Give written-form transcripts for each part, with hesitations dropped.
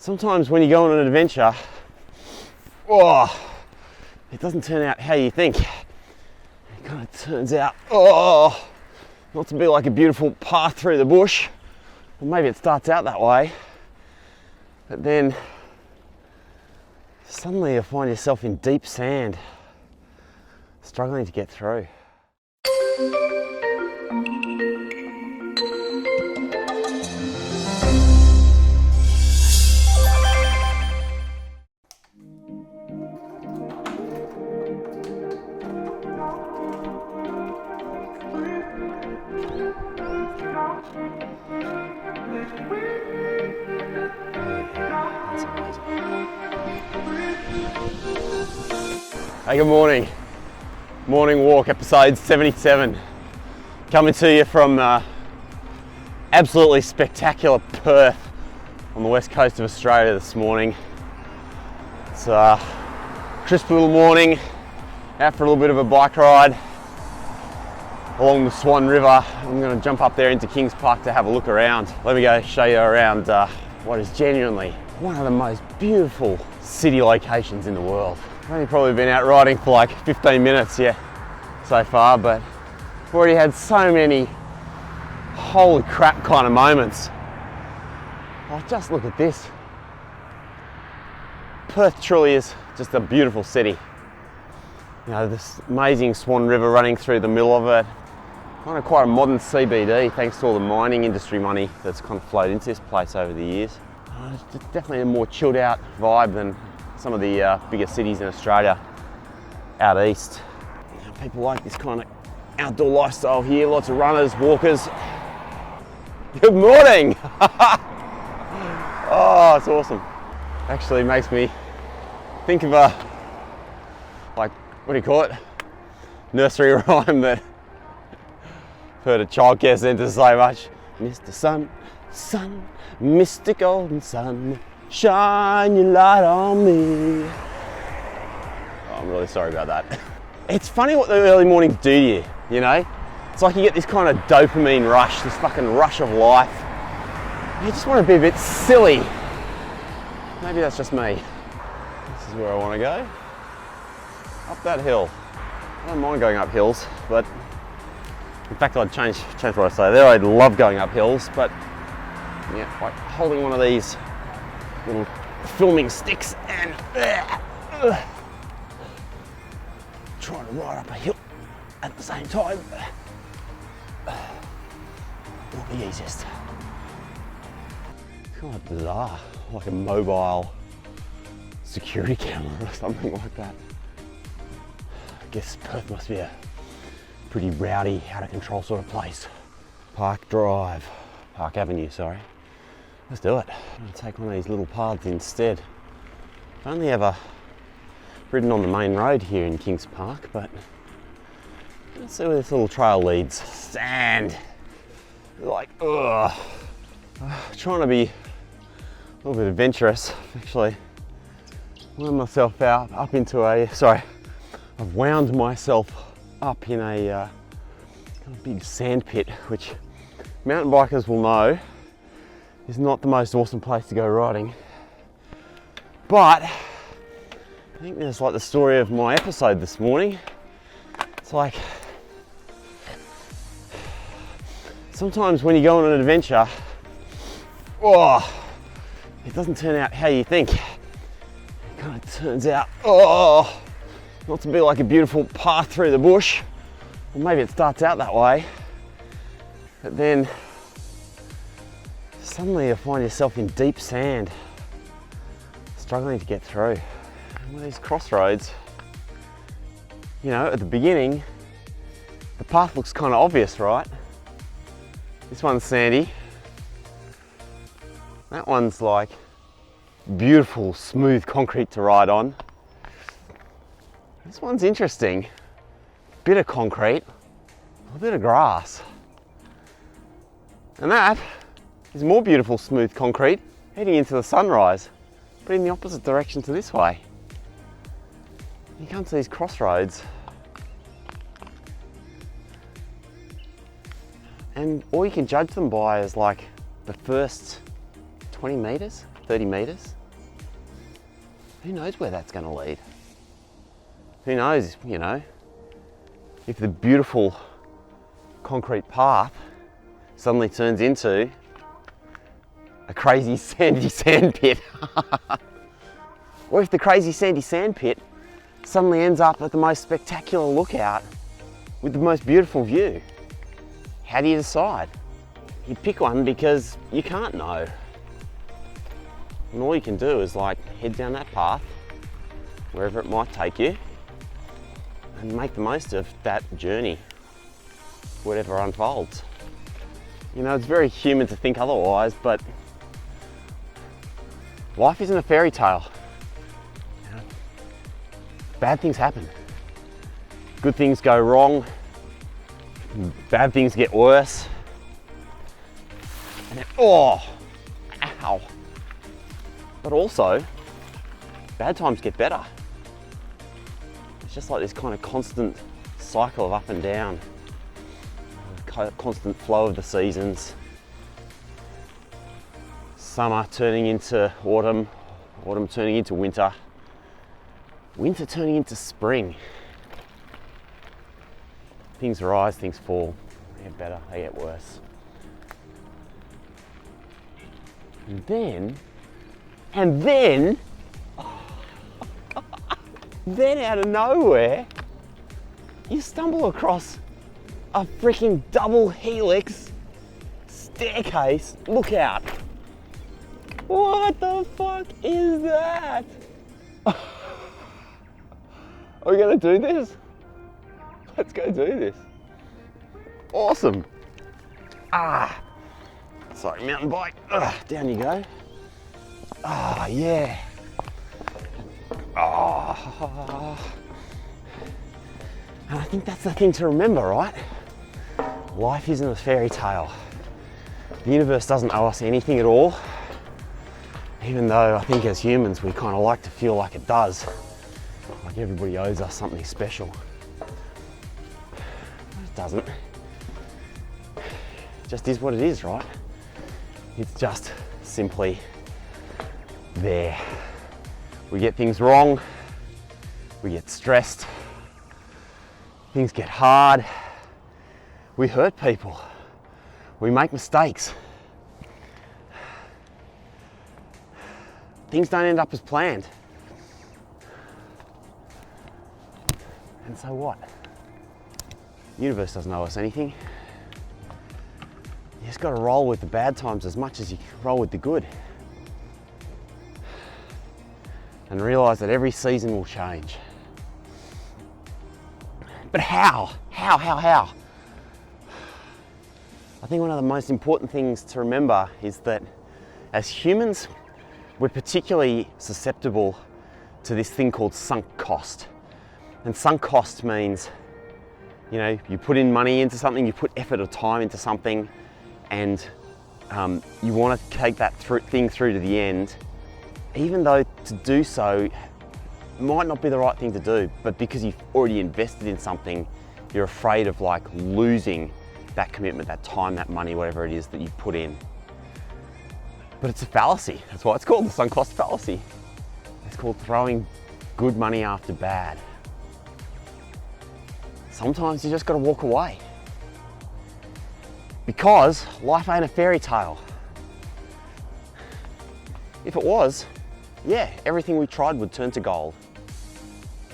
Sometimes when you go on an adventure, it doesn't turn out how you think. It kind of turns out, not to be like a beautiful path through the bush. Or maybe it starts out that way, but then suddenly you find yourself in deep sand, struggling to get through. Hey, good morning. Morning walk, episode 77. Coming to you from absolutely spectacular Perth on the west coast of Australia this morning. It's a crisp little morning, out for a little bit of a bike ride along the Swan River. I'm going to jump up there into Kings Park to have a look around. Let me go show you around what is genuinely one of the most beautiful city locations in the world. I've only probably been out riding for like 15 minutes so far, but I've already had so many holy crap kind of moments. Oh, just look at this. Perth truly is just a beautiful city. You know, this amazing Swan River running through the middle of it. Kind of quite a modern CBD thanks to all the mining industry money that's kind of flowed into this place over the years. It's definitely a more chilled out vibe than some of the bigger cities in Australia out east. You know, people like this kind of outdoor lifestyle here, lots of runners, walkers. Good morning! Oh, it's awesome. Actually makes me think of what do you call it? Nursery rhyme that I've heard a childcare centre say much. Mr. Sun, sun, Mr. Golden Sun, shine your light on me. Oh, I'm really sorry about that. It's funny what the early mornings do to you, you know? It's like you get this kind of dopamine rush, this fucking rush of life. You just want to be a bit silly. Maybe that's just me. This is where I want to go. Up that hill. I don't mind going up hills, but in fact I'd change what I say there. I'd love going up hills, but yeah, like holding one of these little filming sticks and trying to ride up a hill at the same time not the easiest. It's kind of bizarre, like a mobile security camera or something like that. I guess Perth must be a pretty rowdy, out of control sort of place. Park Avenue, sorry. Let's do it. I'm going to take one of these little paths instead. I've only ever ridden on the main road here in Kings Park, but let's see where this little trail leads. Sand. Like, trying to be a little bit adventurous. Actually, wound myself up into I've wound myself up in a kind of big sand pit, which mountain bikers will know is not the most awesome place to go riding. But I think there's like the story of my episode this morning. It's like sometimes when you go on an adventure, it doesn't turn out how you think. It kind of turns out, not to be like a beautiful path through the bush. Or maybe it starts out that way, but then suddenly you find yourself in deep sand, struggling to get through. And with these crossroads, you know, at the beginning, the path looks kind of obvious, right? This one's sandy. That one's like beautiful, smooth concrete to ride on. This one's interesting. Bit of concrete, a bit of grass. And that is more beautiful, smooth concrete heading into the sunrise, but in the opposite direction to this way. You come to these crossroads and all you can judge them by is like the first 20 meters. 30 metres. Who knows where that's going to lead? Who knows, you know, if the beautiful concrete path suddenly turns into a crazy sandy sand pit. Or if the crazy sandy sand pit suddenly ends up at the most spectacular lookout with the most beautiful view. How do you decide? You pick one because you can't know. And all you can do is like head down that path, wherever it might take you, and make the most of that journey, whatever unfolds. You know, it's very human to think otherwise, but life isn't a fairy tale. You know, bad things happen. Good things go wrong. Bad things get worse. And then, oh, ow. But also, bad times get better. It's just like this kind of constant cycle of up and down, constant flow of the seasons. Summer turning into autumn, autumn turning into winter, winter turning into spring. Things rise, things fall, they get better, they get worse. And then, then out of nowhere, you stumble across a freaking double helix staircase lookout. What the fuck is that? Are we gonna do this? Let's go do this. Awesome. Sorry, mountain bike. Down you go. Yeah. And I think that's the thing to remember, right? Life isn't a fairy tale. The universe doesn't owe us anything at all, even though I think as humans we kind of like to feel like it does. Like everybody owes us something special. But it doesn't. It just is what it is, right? It's just simply there. We get things wrong, we get stressed, things get hard, we hurt people, we make mistakes. Things don't end up as planned. And so what? The universe doesn't owe us anything. You just got to roll with the bad times as much as you roll with the good. And realise that every season will change. But how? How? I think one of the most important things to remember is that as humans, we're particularly susceptible to this thing called sunk cost. And sunk cost means, you know, you put in money into something, you put effort or time into something, and you want to take that thing through to the end, even though to do so might not be the right thing to do, but because you've already invested in something, you're afraid of like losing that commitment, that time, that money, whatever it is that you've put in. But it's a fallacy. That's why it's called the sunk cost fallacy. It's called throwing good money after bad. Sometimes you just got to walk away. Because life ain't a fairy tale. If it was, yeah, everything we tried would turn to gold.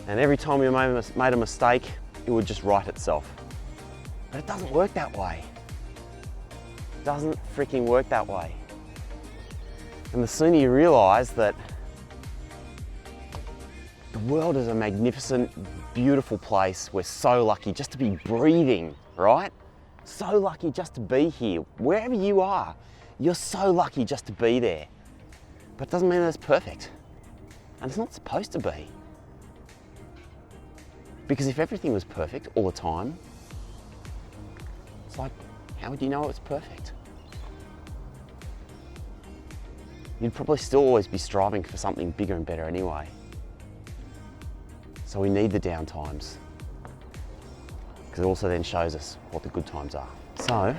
And every time we made a mistake, it would just right itself. But it doesn't work that way. It doesn't freaking work that way. And the sooner you realise that the world is a magnificent, beautiful place, we're so lucky just to be breathing, right? So lucky just to be here. Wherever you are, you're so lucky just to be there. But it doesn't mean that it's perfect. And it's not supposed to be. Because if everything was perfect all the time, it's like, how would you know it's perfect? You'd probably still always be striving for something bigger and better anyway. So we need the down times, because it also then shows us what the good times are. So,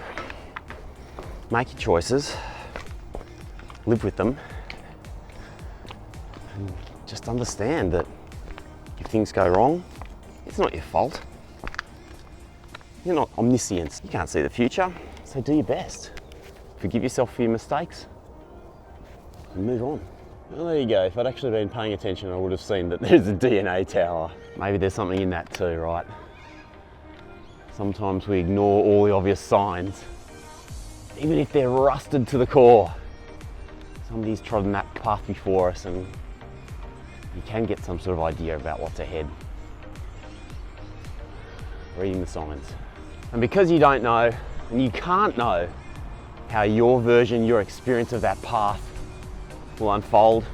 make your choices, live with them, And just understand that if things go wrong, it's not your fault. You're not omniscient. You can't see the future, so do your best. Forgive yourself for your mistakes and move on. Well, there you go. If I'd actually been paying attention, I would have seen that there's a DNA tower. Maybe there's something in that too, right? Sometimes we ignore all the obvious signs, even if they're rusted to the core. Somebody's trodden that path before us and you can get some sort of idea about what's ahead. Reading the signs. And because you don't know, and you can't know how your version, your experience of that path will unfold,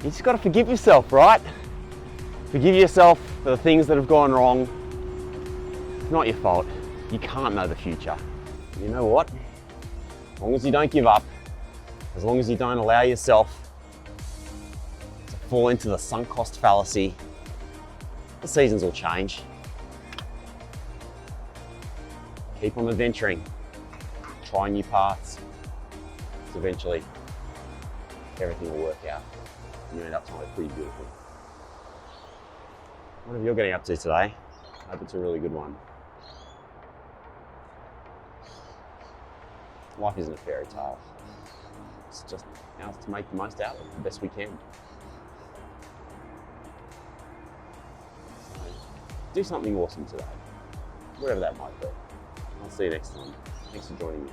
you just gotta forgive yourself, right? Forgive yourself for the things that have gone wrong. It's not your fault. You can't know the future. You know what? As long as you don't give up, as long as you don't allow yourself to fall into the sunk cost fallacy, the seasons will change. Keep on adventuring, try new paths, because eventually everything will work out and you end up somewhere pretty beautiful. Whatever you're getting up to today, I hope it's a really good one. Life isn't a fairy tale. It's just ours to make the most out of it, the best we can. So, do something awesome today, wherever that might be. I'll see you next time. Thanks for joining me.